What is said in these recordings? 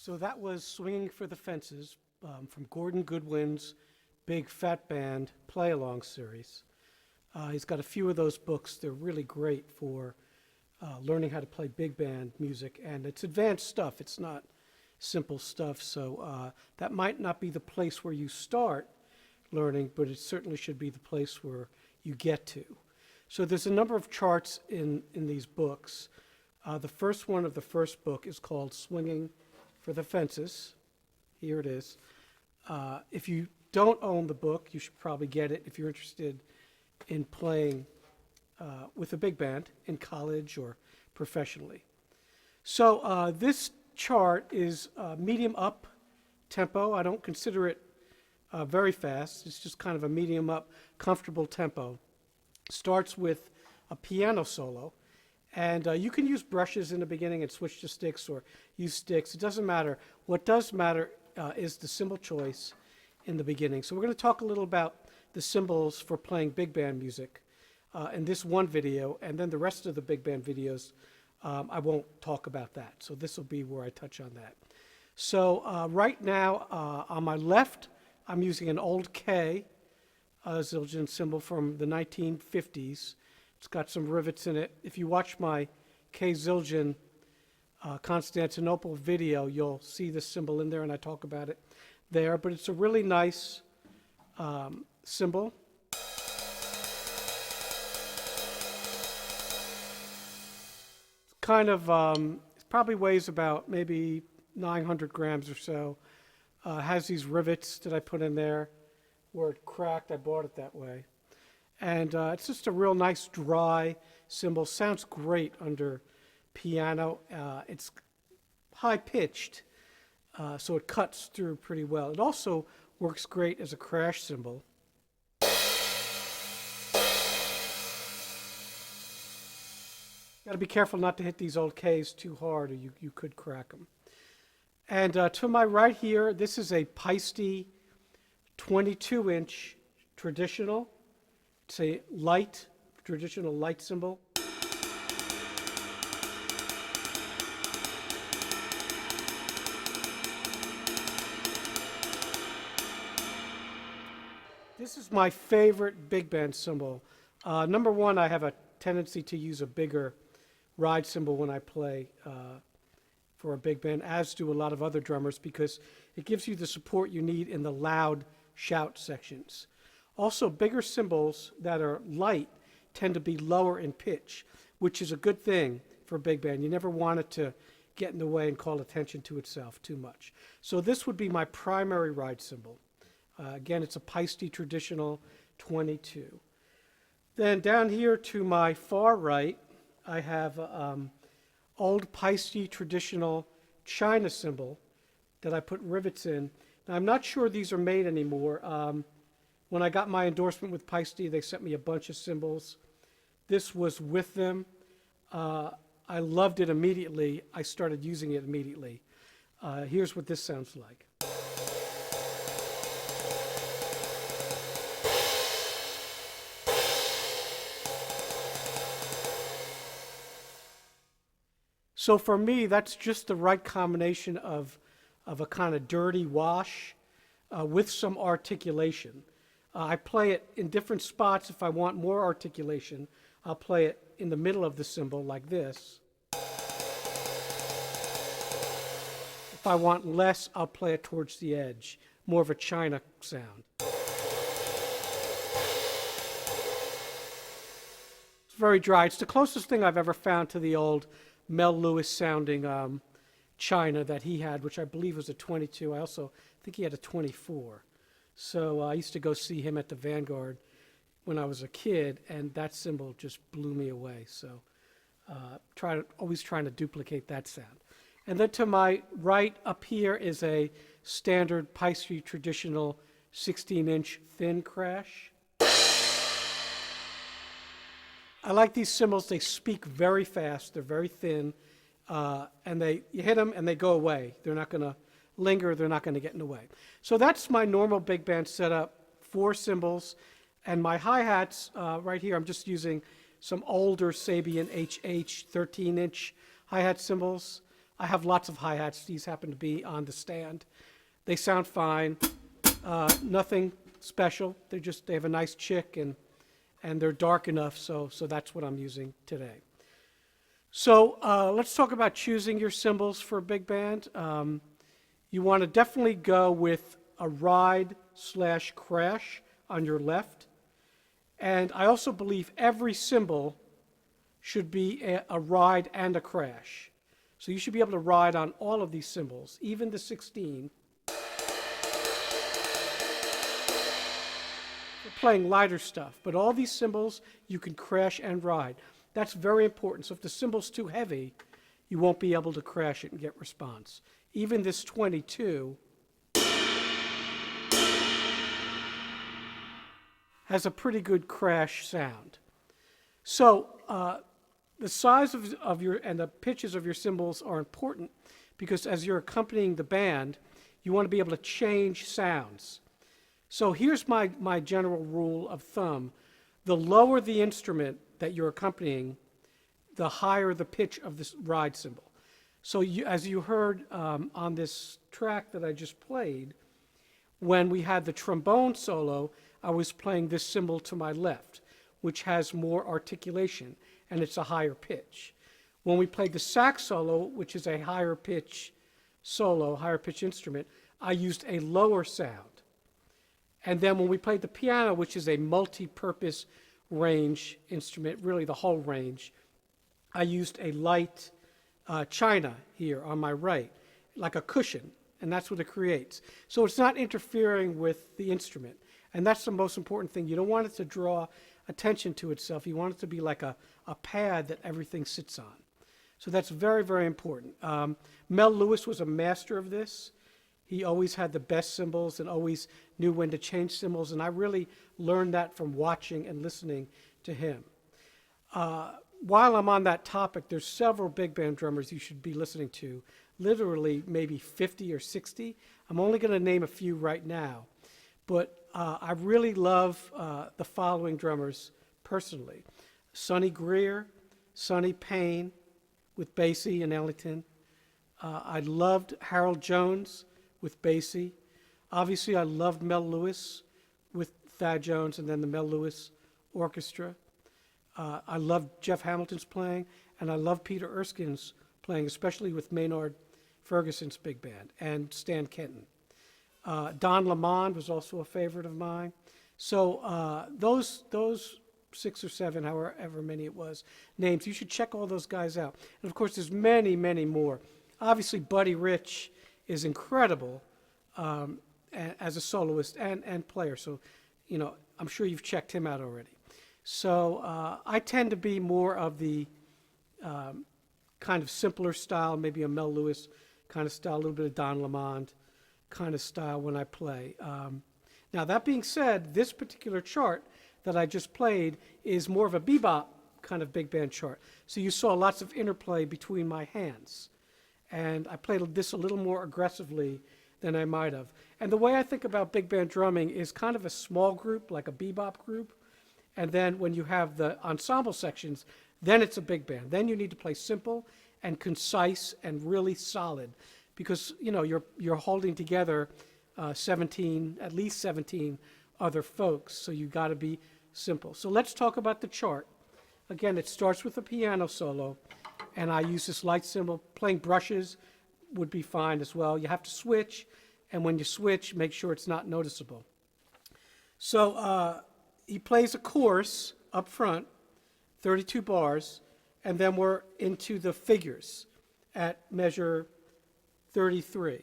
So that was Swinging for the Fences from Gordon Goodwin's Big Fat Band Play-Along series. He's got a few of those books. They're really great for learning how to play big band music, and it's advanced stuff. It's not simple stuff, so that might not be the place where you start learning, but it certainly should be the place where you get to. So there's a number of charts in these books. The first one of the first book is called Swinging for the Fences. Here it is. If you don't own the book, you should probably get it if you're interested in playing with a big band in college or professionally. So this chart is medium up tempo. I don't consider it very fast. It's just kind of a medium up, comfortable tempo. Starts with a piano solo. And you can use brushes in the beginning and switch to sticks or use sticks. It doesn't matter. What does matter is the cymbal choice in the beginning. So we're going to talk a little about the cymbals for playing big band music in this one video, and then the rest of the big band videos, I won't talk about that. So this will be where I touch on that. So right now, on my left, I'm using an old K Zildjian cymbal from the 1950s. It's got some rivets in it. If you watch my K Zildjian Constantinople video, you'll see the cymbal in there, and I talk about it there. But it's a really nice cymbal. It's kind of, it probably weighs about maybe 900 grams or so. Has these rivets that I put in there. Where it cracked, I bought it that way. And it's just a real nice dry cymbal. Sounds great under piano. It's high pitched, so it cuts through pretty well. It also works great as a crash cymbal. Got to be careful not to hit these old Ks too hard, or you could crack them. And to my right here, this is a Paiste 22-inch traditional. It's a light, traditional light cymbal. This is my favorite big band cymbal. Number one, I have a tendency to use a bigger ride cymbal when I play for a big band, as do a lot of other drummers, because it gives you the support you need in the loud shout sections. Also, bigger cymbals that are light tend to be lower in pitch, which is a good thing for a big band. You never want it to get in the way and call attention to itself too much. So this would be my primary ride cymbal. Again, it's a Paiste Traditional 22. Then down here to my far right, I have old Paiste Traditional China cymbal that I put rivets in. Now, I'm not sure these are made anymore. When I got my endorsement with Paiste, they sent me a bunch of cymbals. This was with them. I loved it immediately. I started using it immediately. Here's what this sounds like. So for me, that's just the right combination of a kind of dirty wash with some articulation. I play it in different spots. If I want more articulation, I'll play it in the middle of the cymbal like this. If I want less, I'll play it towards the edge, more of a China sound. It's very dry. It's the closest thing I've ever found to the old Mel Lewis sounding China that he had, which I believe was a 22. I also think he had a 24. So I used to go see him at the Vanguard when I was a kid, and that cymbal just blew me away. So always trying to duplicate that sound. And then to my right up here is a standard Paiste Traditional 16-inch thin crash. I like these cymbals. They speak very fast. They're very thin, and you hit them and they go away. They're not going to linger. They're not going to get in the way. So that's my normal big band setup. 4 cymbals, and my hi-hats right here. I'm just using some older Sabian HH 13-inch hi-hat cymbals. I have lots of hi-hats. These happen to be on the stand. They sound fine. Nothing special. They have a nice chick, and they're dark enough, so that's what I'm using today. So let's talk about choosing your cymbals for a big band. You want to definitely go with a ride/crash on your left. And I also believe every cymbal should be a ride and a crash. So you should be able to ride on all of these cymbals, even the 16. We're playing lighter stuff, but all these cymbals you can crash and ride. That's very important. So if the cymbal's too heavy, you won't be able to crash it and get response. Even this 22 has a pretty good crash sound. So the size of your and the pitches of your cymbals are important because as you're accompanying the band, you want to be able to change sounds. So here's my general rule of thumb. The lower the instrument that you're accompanying, the higher the pitch of this ride cymbal. So as you heard on this track that I just played, when we had the trombone solo, I was playing this cymbal to my left, which has more articulation, and it's a higher pitch. When we played the sax solo, which is a higher pitch solo, higher pitch instrument, I used a lower sound. And then when we played the piano, which is a multi-purpose range instrument, really the whole range, I used a light china here on my right, like a cushion, and that's what it creates. So it's not interfering with the instrument, and that's the most important thing. You don't want it to draw attention to itself. You want it to be like a pad that everything sits on. So that's very, very important. Mel Lewis was a master of this. He always had the best cymbals and always knew when to change cymbals, and I really learned that from watching and listening to him. While I'm on that topic, there's several big band drummers you should be listening to, literally maybe 50 or 60. I'm only going to name a few right now, but I really love the following drummers personally. Sonny Greer, Sonny Payne with Basie and Ellington. I loved Harold Jones with Basie. Obviously, I loved Mel Lewis with Thad Jones and then the Mel Lewis Orchestra. I loved Jeff Hamilton's playing, and I love Peter Erskine's playing, especially with Maynard Ferguson's big band and Stan Kenton. Don Lamond was also a favorite of mine. So those 6 or 7, however many it was, names, you should check all those guys out. And of course, there's many, many more. Obviously, Buddy Rich is incredible as a soloist and player. So, you know, I'm sure you've checked him out already. So I tend to be more of the kind of simpler style, maybe a Mel Lewis kind of style, a little bit of Don Lamond kind of style when I play. Now, that being said, this particular chart that I just played is more of a bebop kind of big band chart. So you saw lots of interplay between my hands. And I played this a little more aggressively than I might have. And the way I think about big band drumming is kind of a small group, like a bebop group. And then when you have the ensemble sections, then it's a big band. Then you need to play simple and concise and really solid because, you know, you're holding together at least 17 other folks, so you got to be simple. So let's talk about the chart. Again, it starts with a piano solo, and I use this light cymbal. Playing brushes would be fine as well. You have to switch, and when you switch, make sure it's not noticeable. So he plays a chorus up front, 32 bars, and then we're into the figures at measure 33.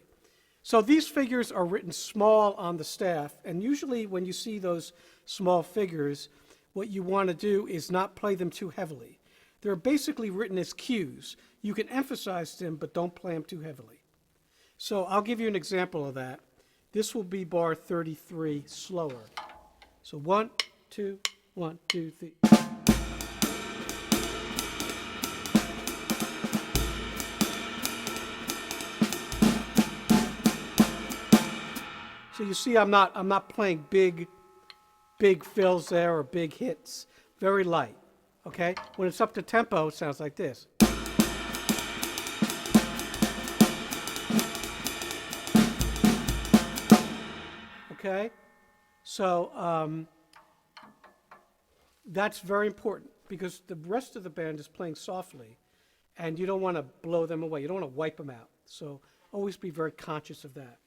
So these figures are written small on the staff, and usually when you see those small figures, what you want to do is not play them too heavily. They're basically written as cues. You can emphasize them, but don't play them too heavily. So I'll give you an example of that. This will be bar 33 slower. So 1, 2, 1, 2, 3. So you see I'm not playing big fills there or big hits. Very light. Okay? When it's up to tempo, it sounds like this. okay? So that's very important because the rest of the band is playing softly and you don't want to blow them away. You don't want to wipe them out. So always be very conscious of that.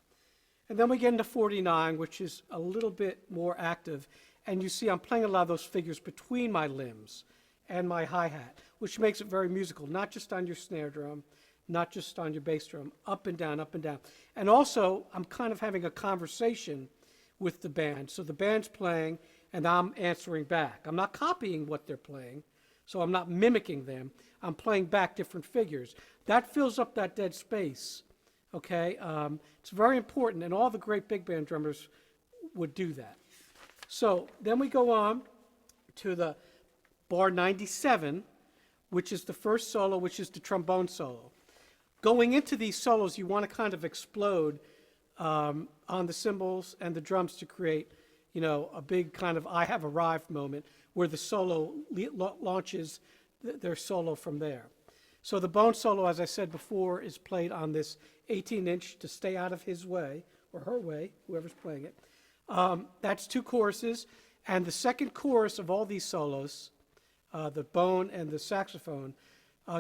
And then we get into 49, which is a little bit more active. And you see I'm playing a lot of those figures between my limbs and my hi-hat, which makes it very musical, not just on your snare drum, not just on your bass drum, up and down, up and down. And also, I'm kind of having a conversation with the band. So the band's playing, and I'm answering back. I'm not copying what they're playing, so I'm not mimicking them. I'm playing back different figures. That fills up that dead space, okay? It's very important, and all the great big band drummers would do that. So then we go on to the bar 97, which is the first solo, which is the trombone solo. Going into these solos, you want to kind of explode on the cymbals and the drums to create, you know, a big kind of I have arrived moment where the solo launches their solo from there. So the bone solo, as I said before, is played on this 18-inch to stay out of his way, or her way, whoever's playing it. That's 2 choruses, and the second chorus of all these solos, the bone and the saxophone,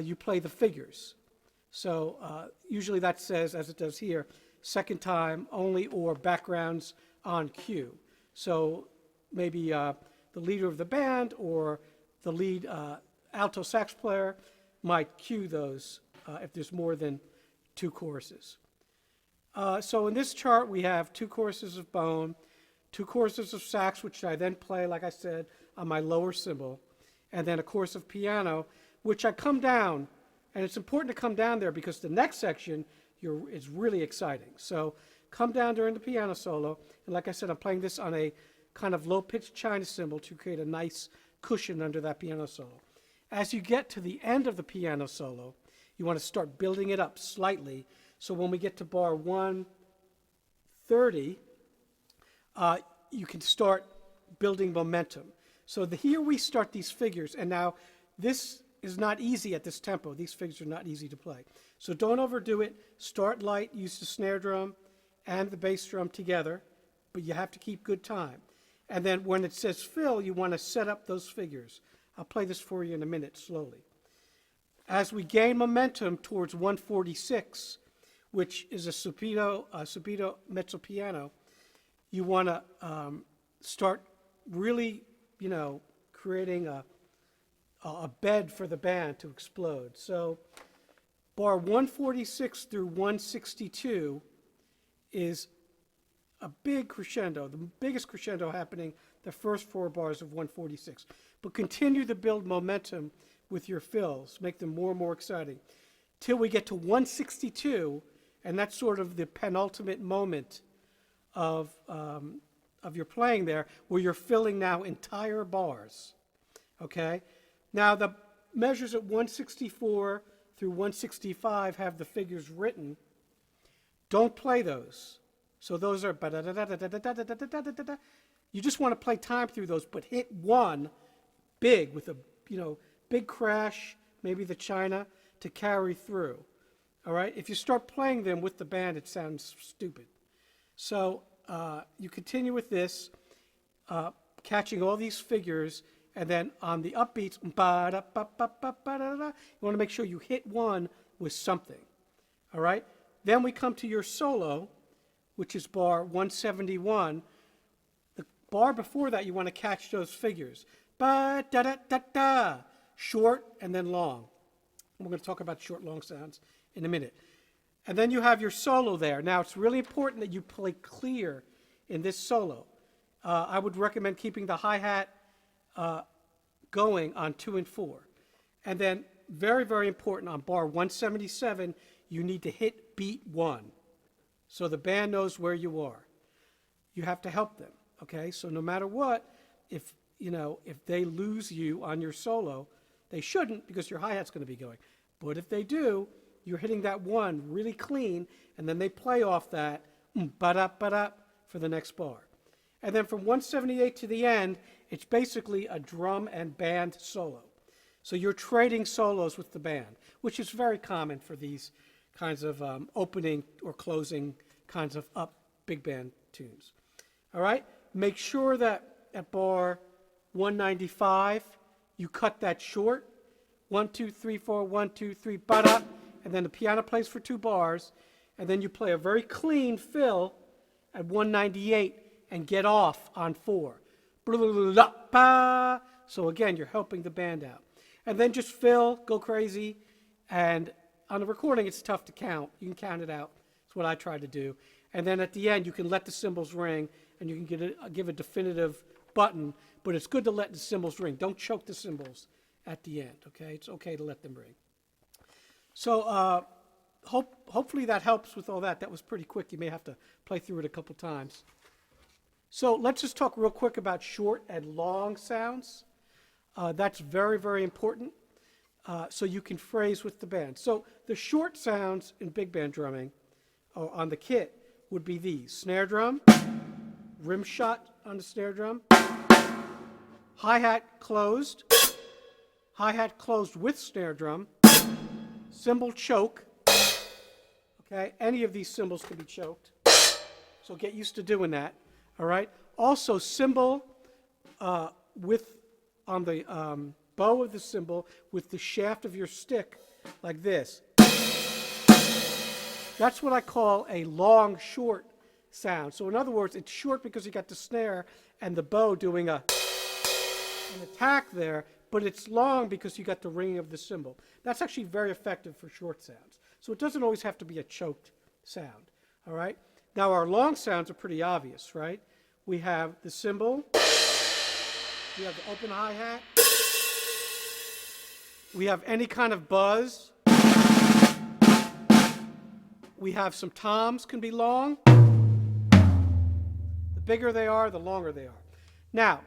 you play the figures. So usually that says, as it does here, second time only or backgrounds on cue. So maybe the leader of the band or the lead alto sax player might cue those if there's more than 2 choruses. So in this chart we have 2 choruses of bone, 2 choruses of sax, which I then play, like I said, on my lower cymbal, and then a chorus of piano, which I come down. And it's important to come down there because the next section is really exciting. So come down during the piano solo. And like I said, I'm playing this on a kind of low-pitched China cymbal to create a nice cushion under that piano solo. As you get to the end of the piano solo, you want to start building it up slightly. So when we get to bar 130, you can start building momentum. So here we start these figures. And now this is not easy at this tempo. These figures are not easy to play. So don't overdo it. Start light, use the snare drum and the bass drum together, but you have to keep good time. And then when it says fill, you want to set up those figures. I'll play this for you in a minute slowly. As we gain momentum towards 146, which is a subito mezzo piano, you want to start really, you know, creating a bed for the band to explode. So bar 146 through 162 is a big crescendo, the biggest crescendo happening the first 4 bars of 146. But continue to build momentum with your fills, make them more and more exciting, till we get to 162, and that's sort of the penultimate moment of your playing there, where you're filling now entire bars, okay? Now, the measures at 164 through 165 have the figures written. Don't play those. So those are, you just want to play time through those, but hit 1 big with a, you know, big crash, maybe the China, to carry through. All right? If you start playing them with the band, it sounds stupid. So you continue with this, catching all these figures, and then on the upbeats, you want to make sure you hit 1 with something. All right? Then we come to your solo, which is bar 171. The bar before that, you want to catch those figures. Ba-da-da-da-da. Short and then long. We're going to talk about short, long sounds in a minute. And then you have your solo there. Now, it's really important that you play clear in this solo. I would recommend keeping the hi-hat going on 2 and 4. And then, very, very important, on bar 177, you need to hit beat 1. So the band knows where you are. You have to help them, okay? So no matter what, if they lose you on your solo, they shouldn't, because your hi-hat's going to be going. But if they do, you're hitting that 1 really clean, and then they play off that ba-da-ba-da for the next bar. And then from 178 to the end, it's basically a drum and band solo. So you're trading solos with the band, which is very common for these kinds of opening or closing kinds of big band tunes. All right? Make sure that at bar 195, you cut that short. 1, 2, 3, 4, 1, 2, 3, ba-da. And then the piano plays for 2 bars. And then you play a very clean fill at 198 and get off on 4. So again, you're helping the band out. And then just fill, go crazy. And on the recording, it's tough to count. You can count it out. That's what I try to do. And then at the end, you can let the cymbals ring, and you can give a definitive button. But it's good to let the cymbals ring. Don't choke the cymbals at the end, okay? It's okay to let them ring. So hopefully that helps with all that. That was pretty quick. You may have to play through it a couple times. So let's just talk real quick about short and long sounds. That's very, very important. So you can phrase with the band. So the short sounds in big band drumming on the kit would be these: snare drum, rim shot on the snare drum, hi-hat closed with snare drum, cymbal choke. Okay, any of these cymbals can be choked. So get used to doing that. All right. Also, cymbal on the bow of the cymbal with the shaft of your stick like this. That's what I call a long short sound. So in other words, it's short because you got the snare and the bow doing an attack there, but it's long because you got the ringing of the cymbal. That's actually very effective for short sounds. So it doesn't always have to be a choked sound. All right. Now our long sounds are pretty obvious, right? We have the cymbal, we have the open hi-hat, we have any kind of buzz, we have some toms can be long. The bigger they are, the longer they are. Now,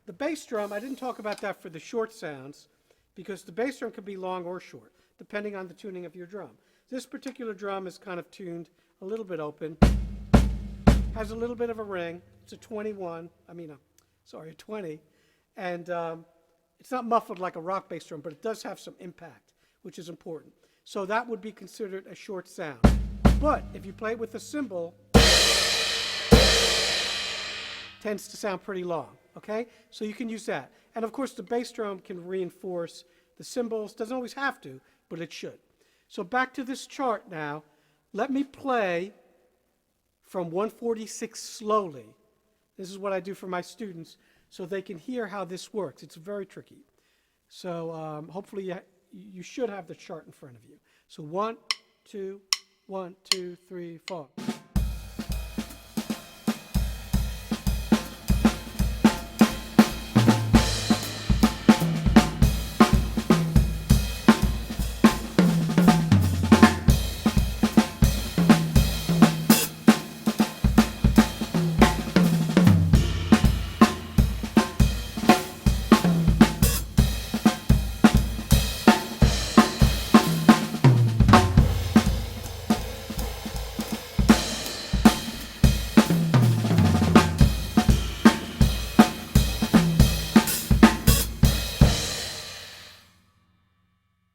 the bass drum, I didn't talk about that for the short sounds because the bass drum can be long or short, depending on the tuning of your drum. This particular drum is kind of tuned a little bit open, has a little bit of a ring. It's a 20, and it's not muffled like a rock bass drum, but it does have some impact, which is important. So that would be considered a short sound. But if you play it with a cymbal, it tends to sound pretty long, okay? So you can use that. And of course, the bass drum can reinforce the cymbals. Doesn't always have to, but it should. So back to this chart now. Let me play from 146 slowly. This is what I do for my students so they can hear how this works. It's very tricky. So hopefully you should have the chart in front of you. So 1, 2, 1, 2, 3, 4.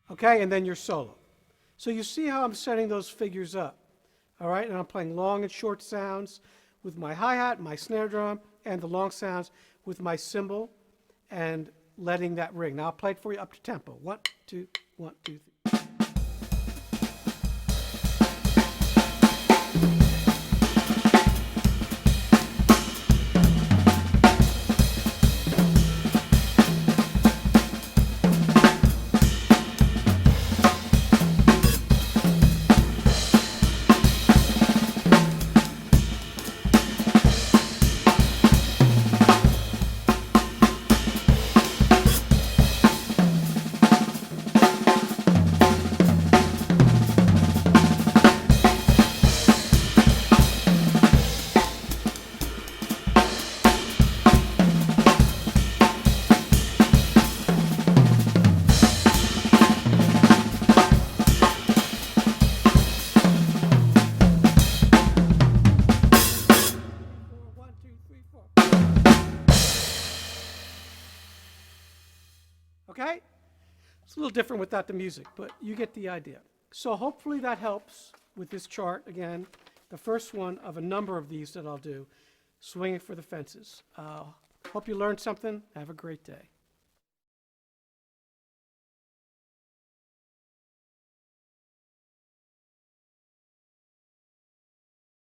Okay, and then your solo. So you see how I'm setting those figures up, all right? And I'm playing long and short sounds with my hi-hat, my snare drum, and the long sounds with my cymbal, and letting that ring. Now I'll play it for you up to tempo. 1, 2, 1, 2, 3. Okay? It's a little different without the music, but you get the idea. So hopefully that helps with this chart. Again, the first one of a number of these that I'll do. Swinging for the Fences. Hope you learned something. Have a great day.